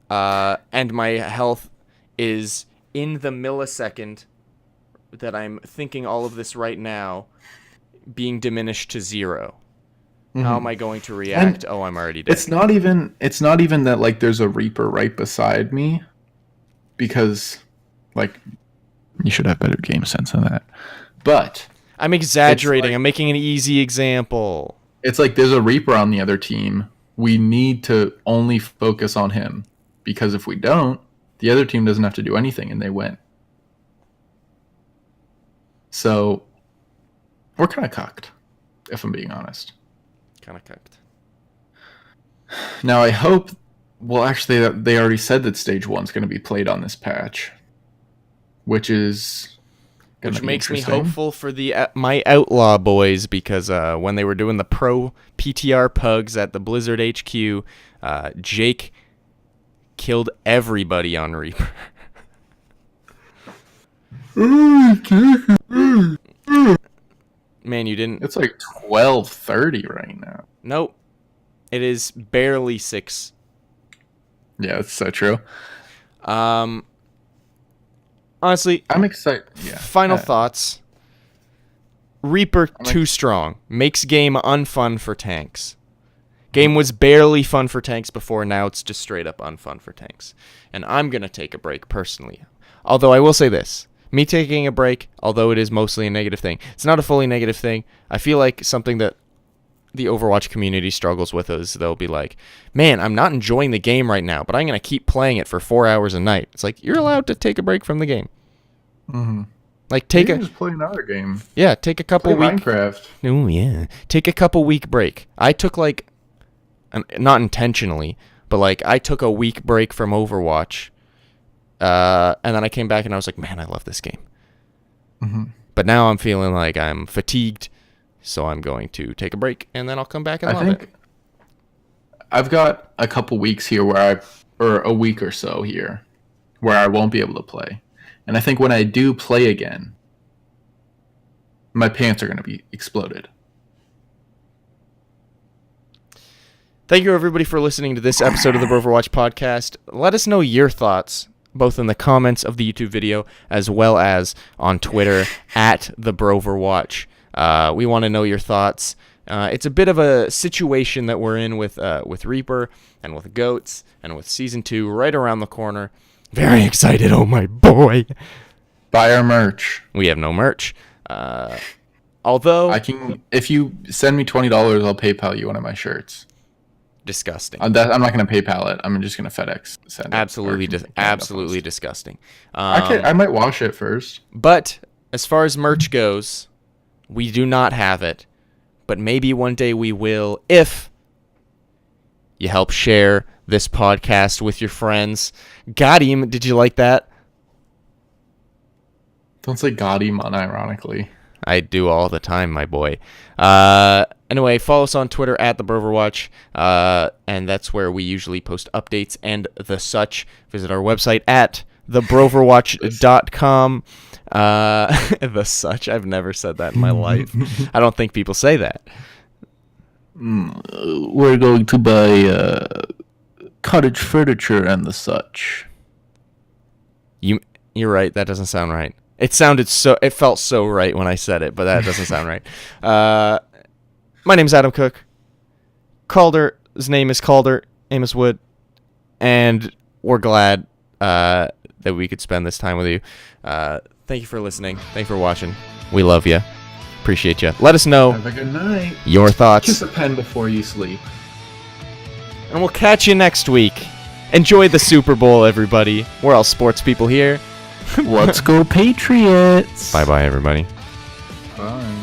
[SPEAKER 1] And my health is in the millisecond that I'm thinking all of this right now being diminished to 0. How am I going to react? I'm already dead.
[SPEAKER 2] It's not even that like there's a Reaper right beside me, because like you should have better game sense than that. But
[SPEAKER 1] I'm exaggerating. I'm making an easy example.
[SPEAKER 2] It's like there's a Reaper on the other team. We need to only focus on him, because if we don't, the other team doesn't have to do anything and they win. So we're kind of cucked, if I'm being honest.
[SPEAKER 1] Kind of cooked.
[SPEAKER 2] Now I hope. Well, actually, they already said that Stage 1's going to be played on this patch, which
[SPEAKER 1] makes me hopeful for my Outlaw boys, because when they were doing the pro PTR pugs at the Blizzard HQ, Jake killed everybody on Reaper. Man, you didn't...
[SPEAKER 2] It's like 12:30 right now.
[SPEAKER 1] Nope. It is barely 6.
[SPEAKER 2] Yeah, that's so true.
[SPEAKER 1] Honestly...
[SPEAKER 2] I'm excited. Yeah.
[SPEAKER 1] Final thoughts. Reaper too strong. Makes game unfun for tanks. Game was barely fun for tanks before, now it's just straight up unfun for tanks. And I'm going to take a break personally. Although I will say this. Me taking a break, although it is mostly a negative thing, it's not a fully negative thing. I feel like something that the Overwatch community struggles with is they'll be like, man, I'm not enjoying the game right now, but I'm going to keep playing it for 4 hours a night. It's like, you're allowed to take a break from the game. Like,
[SPEAKER 2] just play another game.
[SPEAKER 1] Yeah, take a couple
[SPEAKER 2] week... Minecraft.
[SPEAKER 1] Oh, yeah. Take a couple week break. I took, like, not intentionally, but, like, I took a week break from Overwatch. And then I came back and I was like, man, I love this game. But now I'm feeling like I'm fatigued, so I'm going to take a break, and then I'll come back and love it.
[SPEAKER 2] I've got a couple weeks here or a week or so here, where I won't be able to play. And I think when I do play again, my pants are going to be exploded.
[SPEAKER 1] Thank you, everybody, for listening to this episode of the Broverwatch Podcast. Let us know your thoughts, both in the comments of the YouTube video as well as on Twitter at the Broverwatch. We want to know your thoughts. It's a bit of a situation that we're in with Reaper and with Goats and with Season 2 right around the corner. Very excited, oh my boy.
[SPEAKER 2] Buy our merch.
[SPEAKER 1] We have no merch. Although
[SPEAKER 2] if you send me $20, I'll PayPal you one of my shirts.
[SPEAKER 1] Disgusting.
[SPEAKER 2] I'm not going to PayPal it. I'm just going to FedEx send it.
[SPEAKER 1] Absolutely disgusting.
[SPEAKER 2] I might wash it first.
[SPEAKER 1] But as far as merch goes, we do not have it. But maybe one day we will if you help share this podcast with your friends. Got him. Did you like that?
[SPEAKER 2] Don't say got him unironically.
[SPEAKER 1] I do all the time, my boy. Anyway, follow us on Twitter at the Broverwatch, and that's where we usually post updates and the such. Visit our website at thebroverwatch.com. The such. I've never said that in my life. I don't think people say that.
[SPEAKER 2] We're going to buy cottage furniture and the such.
[SPEAKER 1] You're right. That doesn't sound right. It felt so right when I said it, but that doesn't sound right. My name is Adam Cook. Calder's name is Calder, Amos Wood, and we're glad that we could spend this time with you. Thank you for listening. Thank you for watching. We love you. Appreciate you. Let us know.
[SPEAKER 2] Have a good night.
[SPEAKER 1] Your thoughts.
[SPEAKER 2] Kiss a pen before you sleep.
[SPEAKER 1] And we'll catch you next week. Enjoy the Super Bowl, everybody. We're all sports people here.
[SPEAKER 2] Let's go Patriots.
[SPEAKER 1] Bye-bye, everybody.
[SPEAKER 2] Bye.